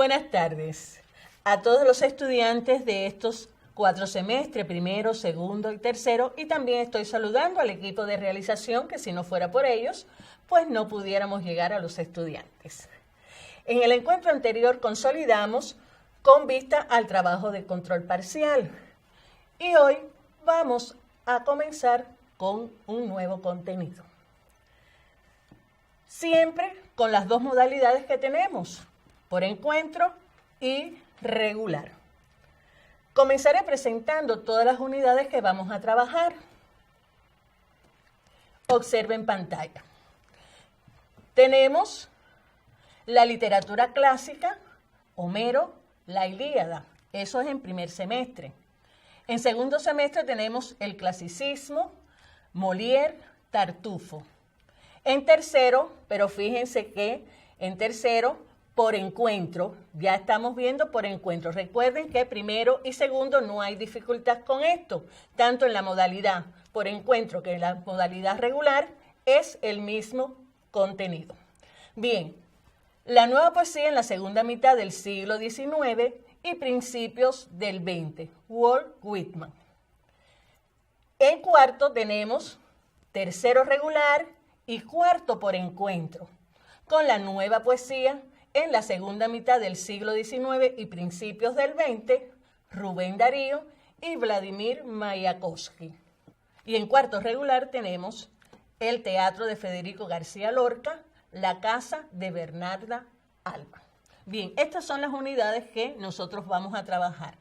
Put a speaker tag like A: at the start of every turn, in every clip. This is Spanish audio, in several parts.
A: buenas tardes a todos los estudiantes de estos 4 semestres, primero, segundo y tercero, y también estoy saludando al equipo de realización, que si no fuera por ellos, pues no pudiéramos llegar a los estudiantes. En el encuentro anterior consolidamos con vista al trabajo de control parcial, y hoy vamos a comenzar con un nuevo contenido. Siempre con las dos modalidades que tenemos, por encuentro y regular. Comenzaré presentando todas las unidades que vamos a trabajar. Observen pantalla. Tenemos la literatura clásica, Homero, la Ilíada. Eso es en primer semestre. En segundo semestre tenemos el clasicismo, Molière, Tartufo. En tercero, pero fíjense que en tercero, por encuentro, ya estamos viendo por encuentro. Recuerden que primero y segundo no hay dificultad con esto, tanto en la modalidad por encuentro que en la modalidad regular es el mismo contenido. Bien, la nueva poesía en la segunda mitad del siglo XIX y principios del XX, Walt Whitman. En cuarto tenemos tercero regular y cuarto por encuentro, con la nueva poesía en la segunda mitad del siglo XIX y principios del XX, Rubén Darío y Vladimir Mayakovsky. Y en cuarto regular tenemos el teatro de Federico García Lorca, La casa de Bernarda Alba. Bien, estas son las unidades que nosotros vamos a trabajar.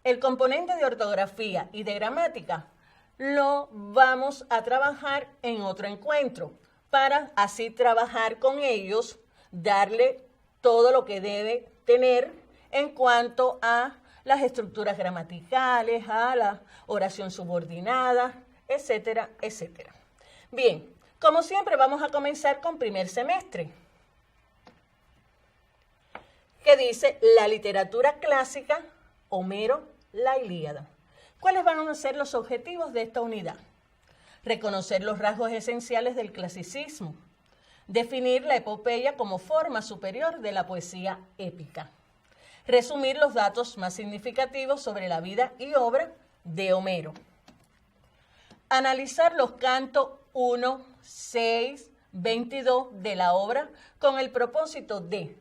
A: El componente de ortografía y de gramática lo vamos a trabajar en otro encuentro, para así trabajar con ellos, darle todo lo que debe tener en cuanto a las estructuras gramaticales, a la oración subordinada, etcétera, etcétera. Bien, como siempre vamos a comenzar con primer semestre, que dice la literatura clásica, Homero, la Ilíada. ¿Cuáles van a ser los objetivos de esta unidad? Reconocer los rasgos esenciales del clasicismo, definir la epopeya como forma superior de la poesía épica, resumir los datos más significativos sobre la vida y obra de Homero, analizar los cantos 1, 6, 22 de la obra con el propósito de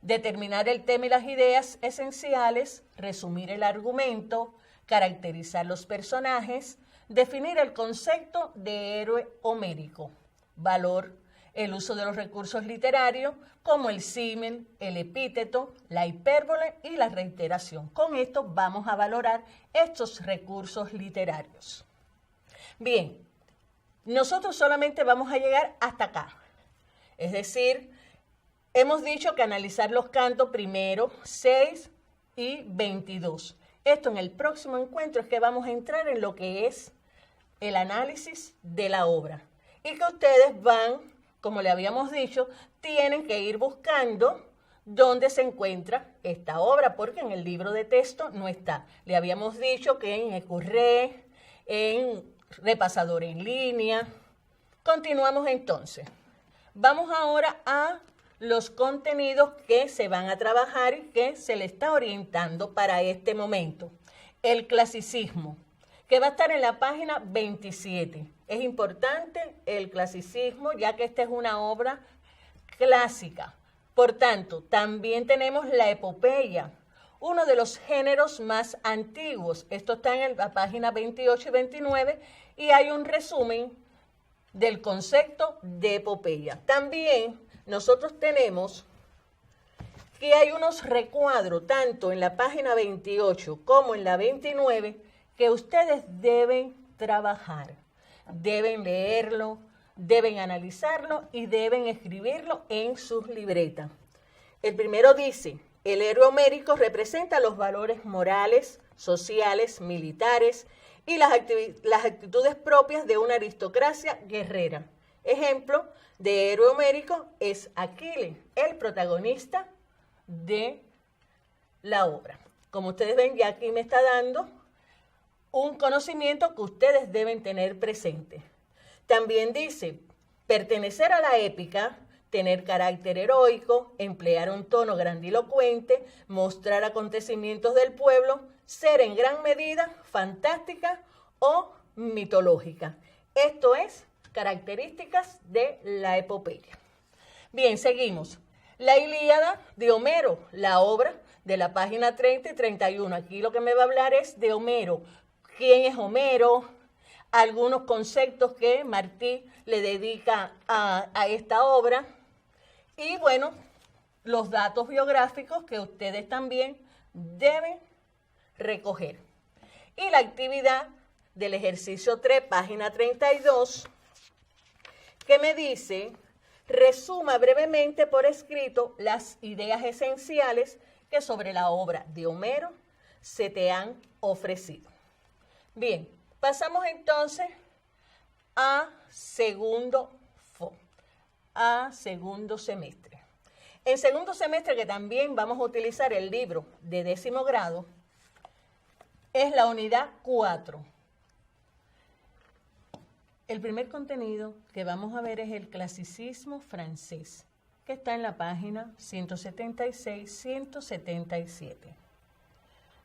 A: determinar el tema y las ideas esenciales, resumir el argumento, caracterizar los personajes, definir el concepto de héroe homérico, valor, el uso de los recursos literarios como el símil, el epíteto, la hipérbole y la reiteración. Con esto vamos a valorar estos recursos literarios. Bien, nosotros solamente vamos a llegar hasta acá. Es decir, hemos dicho que analizar los cantos primero, 6 y 22. Esto en el próximo encuentro es que vamos a entrar en lo que es el análisis de la obra. Y que ustedes van, como le habíamos dicho, tienen que ir buscando dónde se encuentra esta obra, porque en el libro de texto no está. Le habíamos dicho que en Ecurré, en Repasador en línea. Continuamos entonces. Vamos ahora a los contenidos que se van a trabajar y que se le está orientando para este momento. El clasicismo, que va a estar en la página 27. Es importante el clasicismo, ya que esta es una obra clásica. Por tanto, también tenemos la epopeya, uno de los géneros más antiguos. Esto está en la página 28 y 29 y hay un resumen del concepto de epopeya. También nosotros tenemos que hay unos recuadros, tanto en la página 28 como en la 29, que ustedes deben trabajar, deben leerlo, deben analizarlo y deben escribirlo en sus libretas. El primero dice, el héroe homérico representa los valores morales, sociales, militares y las actitudes propias de una aristocracia guerrera. Ejemplo de héroe homérico es Aquiles, el protagonista de la obra. Como ustedes ven, ya aquí me está dando un conocimiento que ustedes deben tener presente. También dice, pertenecer a la épica tener carácter heroico, emplear un tono grandilocuente, mostrar acontecimientos del pueblo, ser en gran medida fantástica o mitológica. Esto es características de la epopeya. Bien, seguimos. La Ilíada de Homero, la obra de la página 30 y 31. Aquí lo que me va a hablar es de Homero. ¿Quién es Homero? Algunos conceptos que Martí le dedica a esta obra. Y bueno, los datos biográficos que ustedes también deben recoger. Y la actividad del ejercicio 3, página 32, que me dice: resuma brevemente por escrito las ideas esenciales que sobre la obra de Homero se te han ofrecido. Bien, pasamos entonces a segundo semestre. En segundo semestre, que también vamos a utilizar el libro de 10º grado, es la unidad 4. El primer contenido que vamos a ver es el clasicismo francés, que está en la página 176-177.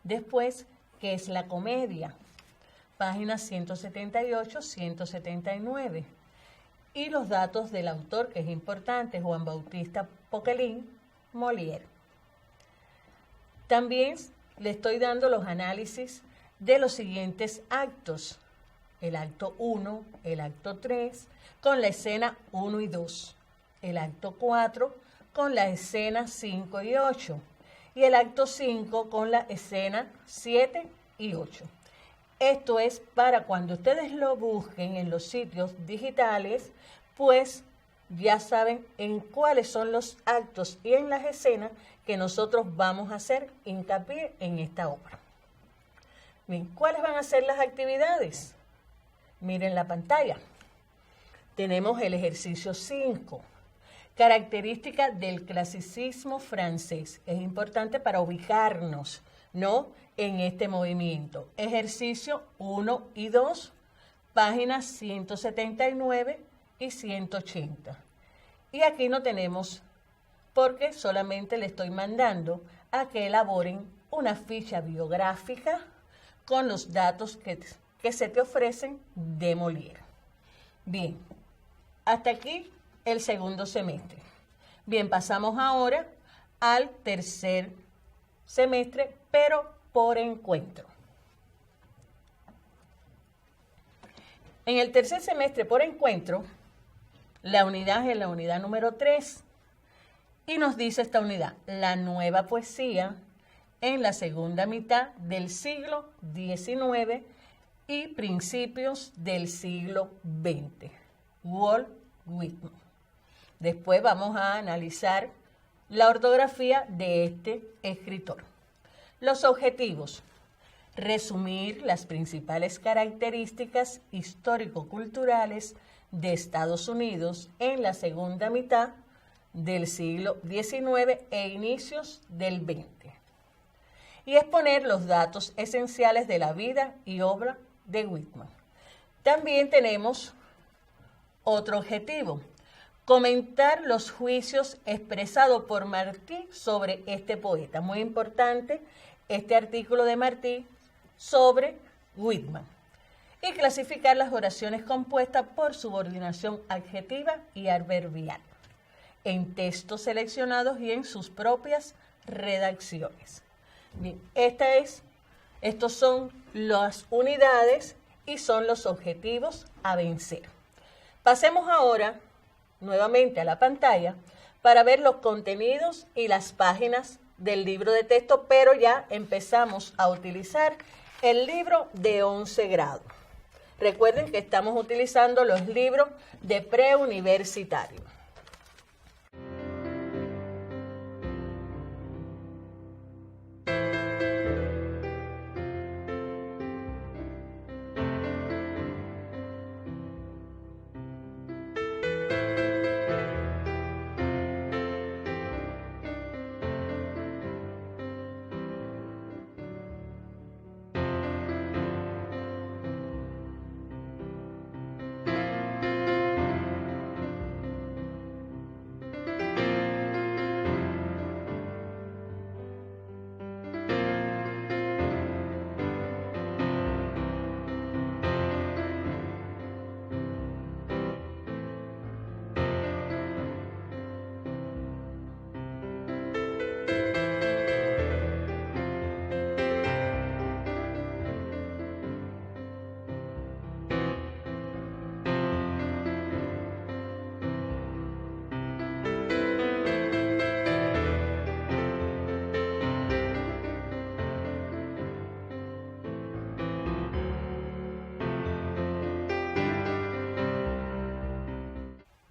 A: Después, ¿qué es la comedia? Páginas 178-179. Y los datos del autor, que es importante, Juan Bautista Poquelin, Molière. También le estoy dando los análisis de los siguientes actos: el acto 1, el acto 3, con la escena 1 y 2, el acto 4 con la escena 5 y 8, y el acto 5 con la escena 7 y 8. Esto es para cuando ustedes lo busquen en los sitios digitales, pues ya saben en cuáles son los actos y en las escenas que nosotros vamos a hacer hincapié en esta obra. Bien, ¿cuáles van a ser las actividades? Miren la pantalla. Tenemos el ejercicio 5, característica del clasicismo francés. Es importante para ubicarnos, ¿no?, en este movimiento. Ejercicio 1 y 2, páginas 179 y 180. Y aquí no tenemos, porque solamente le estoy mandando a que elaboren una ficha biográfica con los datos que se te ofrecen de Molière. Bien, hasta aquí el segundo semestre. Bien, pasamos ahora al tercer semestre, pero por encuentro. En el tercer semestre por encuentro, la unidad es la unidad número 3, y nos dice esta unidad: la nueva poesía en la segunda mitad del siglo XIX y principios del siglo XX. Walt Whitman. Después vamos a analizar la ortografía de este escritor. Los objetivos: resumir las principales características histórico-culturales de Estados Unidos en la segunda mitad del siglo XIX e inicios del XX. Y exponer los datos esenciales de la vida y obra de Whitman. También tenemos otro objetivo: comentar los juicios expresados por Martí sobre este poeta. Muy importante este artículo de Martí sobre Whitman. Y clasificar las oraciones compuestas por subordinación adjetiva y adverbial en textos seleccionados y en sus propias redacciones. Bien, estos son las unidades y son los objetivos a vencer. Pasemos ahora nuevamente a la pantalla para ver los contenidos y las páginas del libro de texto, pero ya empezamos a utilizar el libro de 11 grado. Recuerden que estamos utilizando los libros de preuniversitario.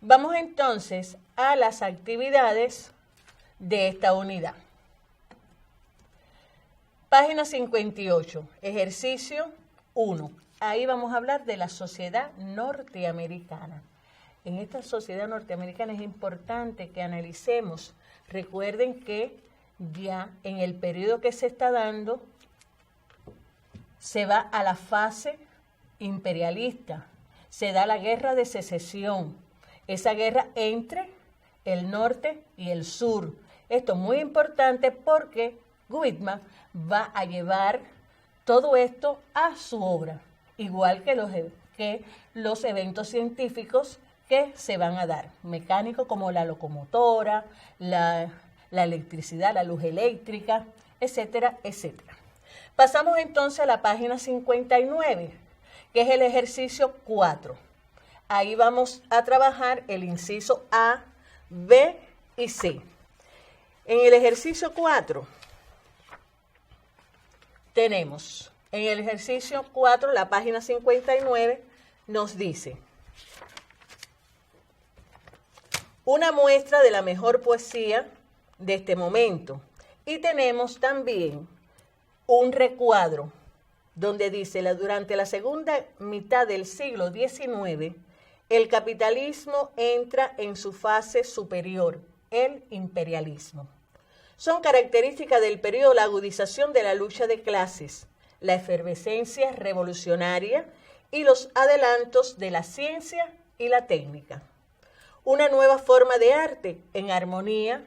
A: Vamos entonces a las actividades de esta unidad. Página 58, ejercicio 1. Ahí vamos a hablar de la sociedad norteamericana. En esta sociedad norteamericana es importante que analicemos. Recuerden que ya en el periodo que se está dando, se va a la fase imperialista. Se da la guerra de secesión. Esa guerra entre el norte y el sur. Esto es muy importante porque Whitman va a llevar todo esto a su obra, igual que los eventos científicos que se van a dar, mecánicos como la locomotora, la electricidad, la luz eléctrica, etcétera, etcétera. Pasamos entonces a la página 59, que es el ejercicio 4. Ahí vamos a trabajar el inciso A, B y C. En el ejercicio 4 tenemos, en el ejercicio 4, la página 59, nos dice: una muestra de la mejor poesía de este momento. Y tenemos también un recuadro donde dice, durante la segunda mitad del siglo XIX, el capitalismo entra en su fase superior, el imperialismo. Son características del periodo la agudización de la lucha de clases, la efervescencia revolucionaria y los adelantos de la ciencia y la técnica. Una nueva forma de arte en armonía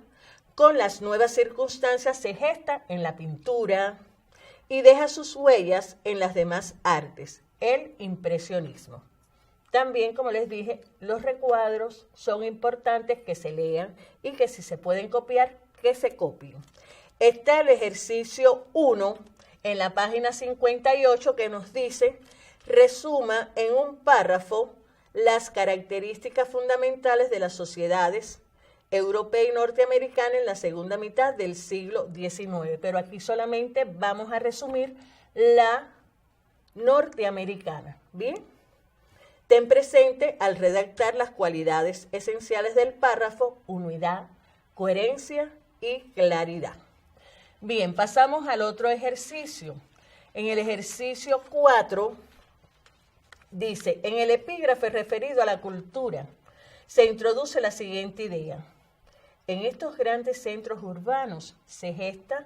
A: con las nuevas circunstancias se gesta en la pintura y deja sus huellas en las demás artes, el impresionismo. También, como les dije, los recuadros son importantes que se lean y que si se pueden copiar, que se copien. Está el ejercicio 1 en la página 58 que nos dice, resuma en un párrafo las características fundamentales de las sociedades europea y norteamericana en la segunda mitad del siglo XIX. Pero aquí solamente vamos a resumir la norteamericana. ¿Bien? Ten presente al redactar las cualidades esenciales del párrafo, unidad, coherencia y claridad. Bien, pasamos al otro ejercicio. En el ejercicio 4 dice, en el epígrafe referido a la cultura, se introduce la siguiente idea. En estos grandes centros urbanos se gesta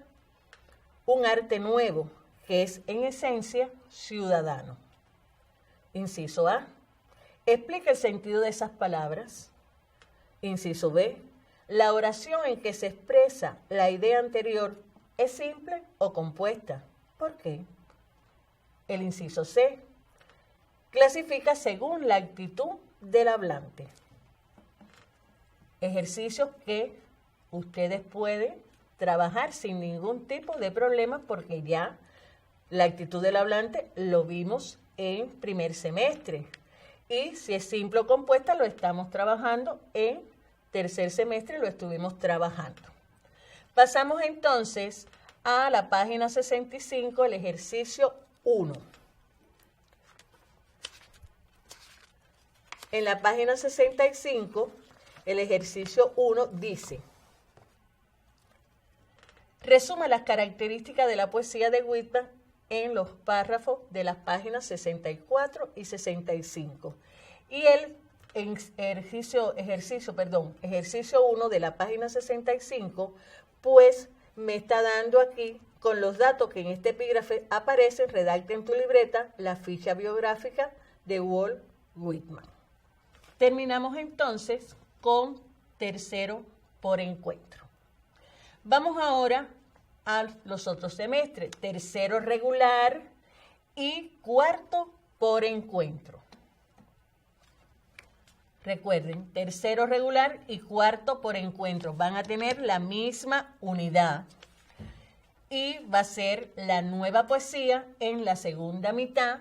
A: un arte nuevo, que es en esencia ciudadano. Inciso A. Explica el sentido de esas palabras. Inciso B. La oración en que se expresa la idea anterior es simple o compuesta. ¿Por qué? El inciso C. Clasifica según la actitud del hablante. Ejercicios que ustedes pueden trabajar sin ningún tipo de problema porque ya la actitud del hablante lo vimos en primer semestre. Y si es simple o compuesta, lo estamos trabajando en tercer semestre, lo estuvimos trabajando. Pasamos entonces a la página 65, el ejercicio 1. En la página 65, el ejercicio 1 dice, resuma las características de la poesía de Whitman en los párrafos de las páginas 64 y 65. Y el ejercicio 1 de la página 65, pues me está dando aquí, con los datos que en este epígrafe aparecen, redacta en tu libreta la ficha biográfica de Walt Whitman. Terminamos entonces con tercero por encuentro. Vamos ahora a los otros semestres, tercero regular y cuarto por encuentro. Recuerden, tercero regular y cuarto por encuentro van a tener la misma unidad y va a ser la nueva poesía en la segunda mitad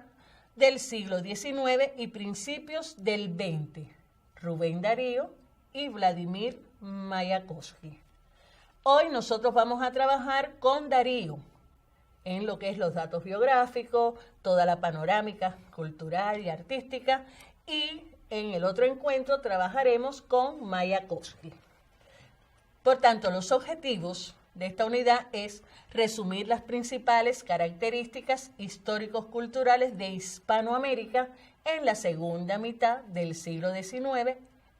A: del siglo XIX y principios del XX, Rubén Darío y Vladimir Mayakovsky. Hoy nosotros vamos a trabajar con Darío en lo que es los datos biográficos, toda la panorámica cultural y artística y en el otro encuentro trabajaremos con Mayakovsky. Por tanto, los objetivos de esta unidad es resumir las principales características históricos-culturales de Hispanoamérica en la segunda mitad del siglo XIX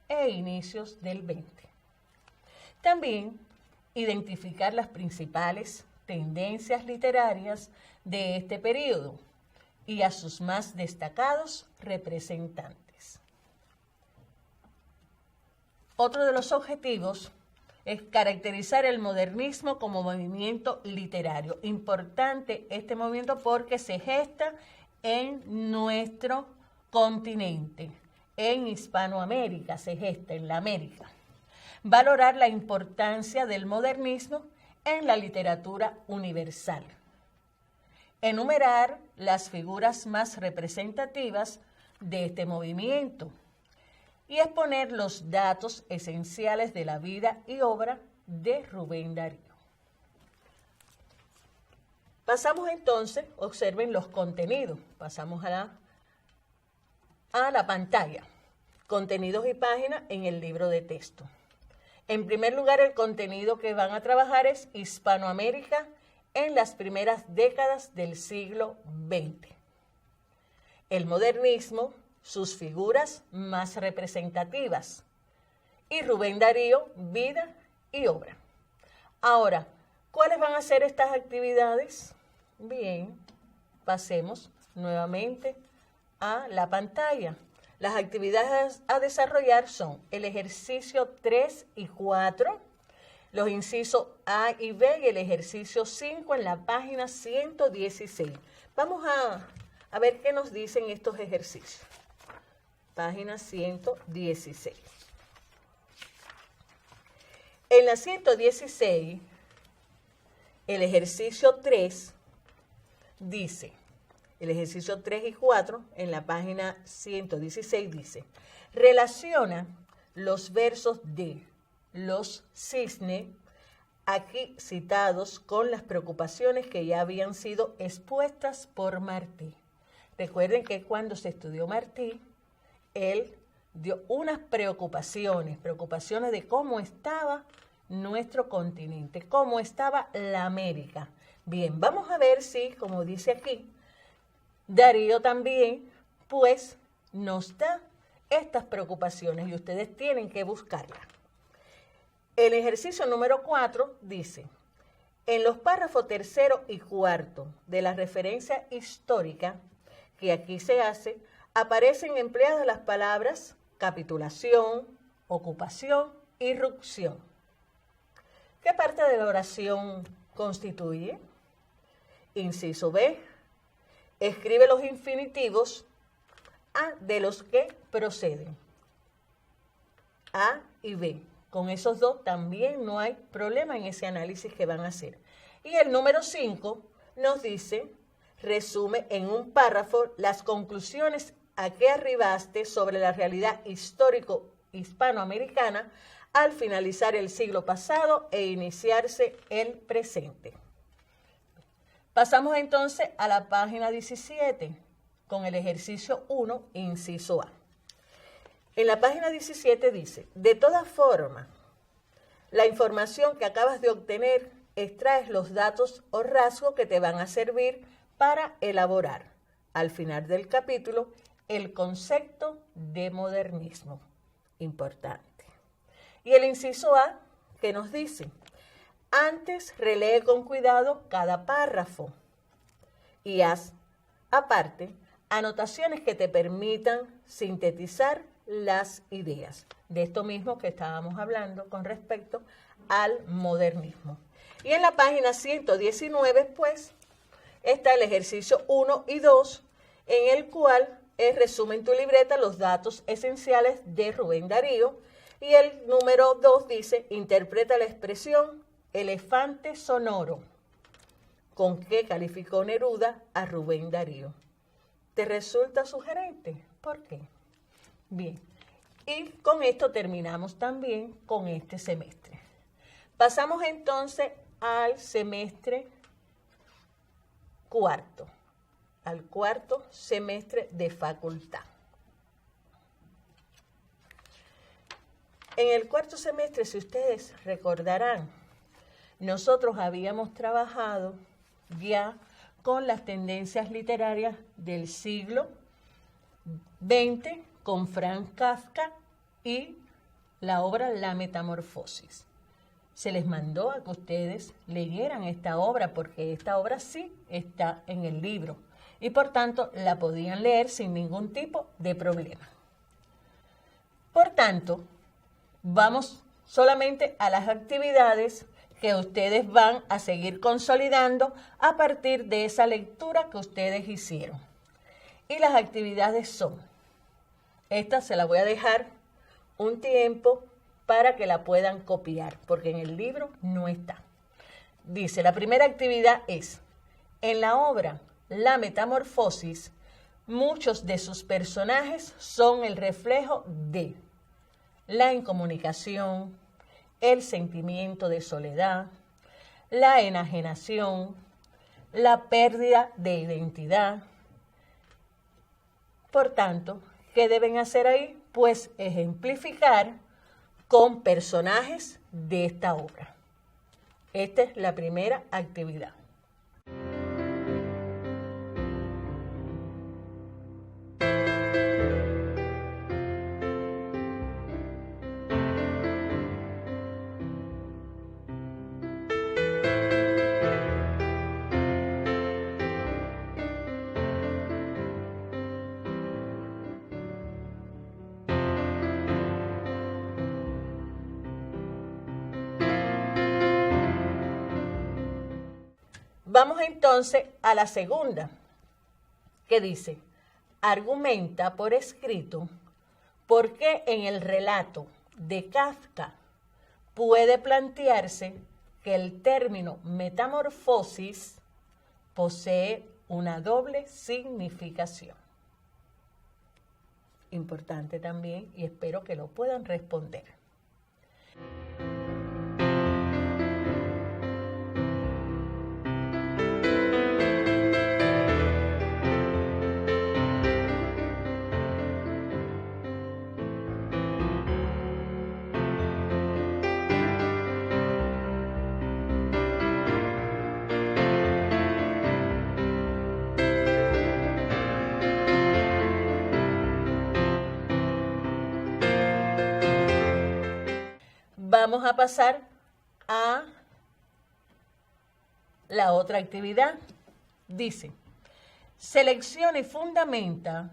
A: e inicios del XX. También identificar las principales tendencias literarias de este periodo y a sus más destacados representantes. Otro de los objetivos es caracterizar el modernismo como movimiento literario. Importante este movimiento porque se gesta en nuestro continente, en Hispanoamérica, se gesta en la América. Valorar la importancia del modernismo en la literatura universal. Enumerar las figuras más representativas de este movimiento y exponer los datos esenciales de la vida y obra de Rubén Darío. Pasamos entonces, observen los contenidos, pasamos a la pantalla, contenidos y páginas en el libro de texto. En primer lugar, el contenido que van a trabajar es Hispanoamérica en las primeras décadas del siglo XX. El modernismo, sus figuras más representativas, y Rubén Darío, vida y obra. Ahora, ¿cuáles van a ser estas actividades? Bien, pasemos nuevamente a la pantalla. Las actividades a desarrollar son el ejercicio 3 y 4, los incisos A y B y el ejercicio 5 en la página 116. Vamos a ver qué nos dicen estos ejercicios. Página 116. En la 116, el ejercicio 3 dice, el ejercicio 3 y 4 en la página 116 dice, relaciona los versos de los cisnes aquí citados con las preocupaciones que ya habían sido expuestas por Martí. Recuerden que cuando se estudió Martí, él dio unas preocupaciones de cómo estaba nuestro continente, cómo estaba la América. Bien, vamos a ver si, como dice aquí, Darío también, pues, nos da estas preocupaciones y ustedes tienen que buscarlas. El ejercicio número 4 dice, en los párrafos 3 y 4 de la referencia histórica que aquí se hace, aparecen empleadas las palabras capitulación, ocupación, irrupción. ¿Qué parte de la oración constituye? Inciso B. Escribe los infinitivos de los que proceden. A y B. Con esos dos también no hay problema en ese análisis que van a hacer. Y el número 5 nos dice, resume en un párrafo las conclusiones a que arribaste sobre la realidad histórico hispanoamericana al finalizar el siglo pasado e iniciarse el presente. Pasamos entonces a la página 17 con el ejercicio 1, inciso A. En la página 17 dice, de todas formas, la información que acabas de obtener extraes los datos o rasgos que te van a servir para elaborar, al final del capítulo, el concepto de modernismo. Importante. Y el inciso A, que nos dice, antes relee con cuidado cada párrafo y haz, aparte, anotaciones que te permitan sintetizar las ideas. De esto mismo que estábamos hablando con respecto al modernismo. Y en la página 119, pues, está el ejercicio 1 y 2, en el cual resume en tu libreta los datos esenciales de Rubén Darío. Y el número 2 dice, interpreta la expresión elefante sonoro. ¿Con qué calificó Neruda a Rubén Darío? ¿Te resulta sugerente? ¿Por qué? Bien, y con esto terminamos también con este semestre. Pasamos entonces al semestre cuarto, al cuarto semestre de facultad. En el cuarto semestre, si ustedes recordarán, nosotros habíamos trabajado ya con las tendencias literarias del siglo XX, con Franz Kafka y la obra La Metamorfosis. Se les mandó a que ustedes leyeran esta obra, porque esta obra sí está en el libro y por tanto la podían leer sin ningún tipo de problema. Por tanto, vamos solamente a las actividades que ustedes van a seguir consolidando a partir de esa lectura que ustedes hicieron. Y las actividades son, esta se la voy a dejar un tiempo para que la puedan copiar, porque en el libro no está. Dice, la primera actividad es, en la obra La Metamorfosis, muchos de sus personajes son el reflejo de la incomunicación, el sentimiento de soledad, la enajenación, la pérdida de identidad. Por tanto, ¿qué deben hacer ahí? Pues ejemplificar con personajes de esta obra. Esta es la primera actividad. Vamos entonces a la segunda, que dice, argumenta por escrito por qué en el relato de Kafka puede plantearse que el término metamorfosis posee una doble significación. Importante también, y espero que lo puedan responder. Vamos a pasar a la otra actividad. Dice, selecciona y fundamenta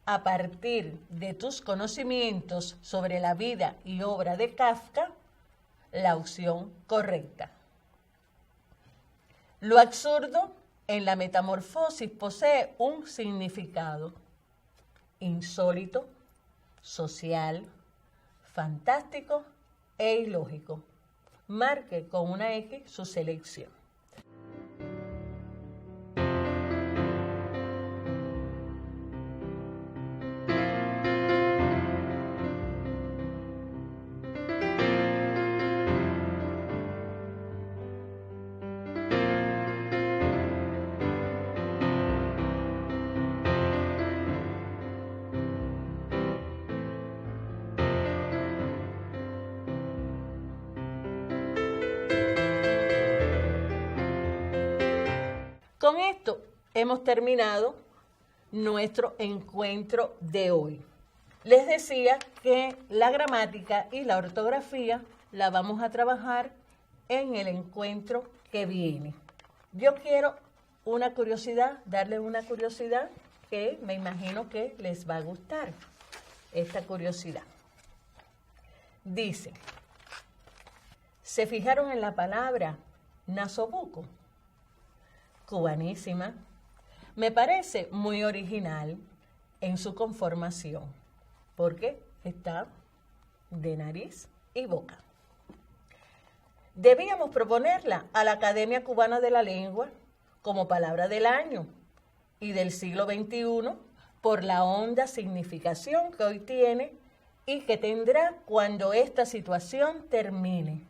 A: a partir de tus conocimientos sobre la vida y obra de Kafka la opción correcta. Lo absurdo en la metamorfosis posee un significado insólito, social, fantástico e ilógico. Marque con una X su selección. Con esto hemos terminado nuestro encuentro de hoy. Les decía que la gramática y la ortografía la vamos a trabajar en el encuentro que viene. Yo quiero una curiosidad, darles una curiosidad que me imagino que les va a gustar, esta curiosidad. Dice, ¿se fijaron en la palabra nasobuco? Cubanísima. Me parece muy original en su conformación, porque está de nariz y boca. Debíamos proponerla a la Academia Cubana de la Lengua como palabra del año y del siglo XXI por la honda significación que hoy tiene y que tendrá cuando esta situación termine,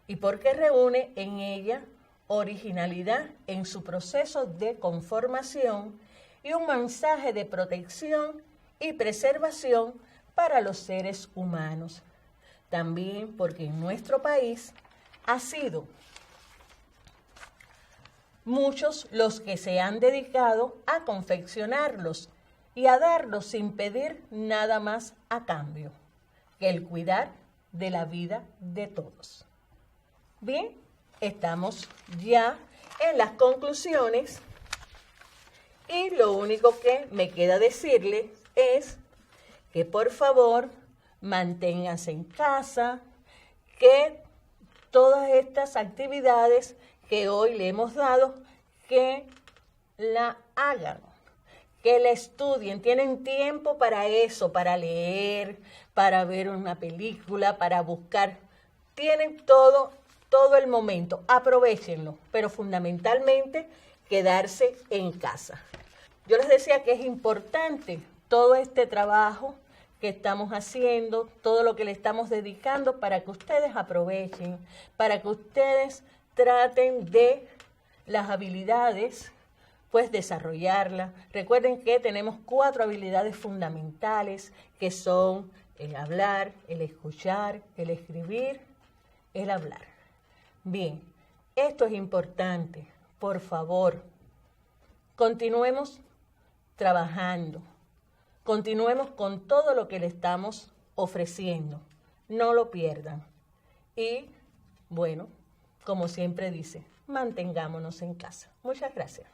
A: y porque reúne en ella originalidad en su proceso de conformación y un mensaje de protección y preservación para los seres humanos. también porque en nuestro país ha sido muchos los que se han dedicado a confeccionarlos y a darlos sin pedir nada más a cambio que el cuidar de la vida de todos. Bien, estamos ya en las conclusiones y lo único que me queda decirles es que por favor manténganse en casa, que todas estas actividades que hoy le hemos dado, que la hagan, que la estudien, tienen tiempo para eso, para leer, para ver una película, para buscar, tienen todo el momento, aprovéchenlo, pero fundamentalmente quedarse en casa. Yo les decía que es importante todo este trabajo que estamos haciendo, todo lo que le estamos dedicando para que ustedes aprovechen, para que ustedes traten de las habilidades, pues desarrollarlas. Recuerden que tenemos 4 habilidades fundamentales que son el hablar, el escuchar, el escribir, el hablar. Bien, esto es importante. Por favor, continuemos trabajando. Continuemos con todo lo que le estamos ofreciendo. No lo pierdan. Y, bueno, como siempre dice, mantengámonos en casa. Muchas gracias.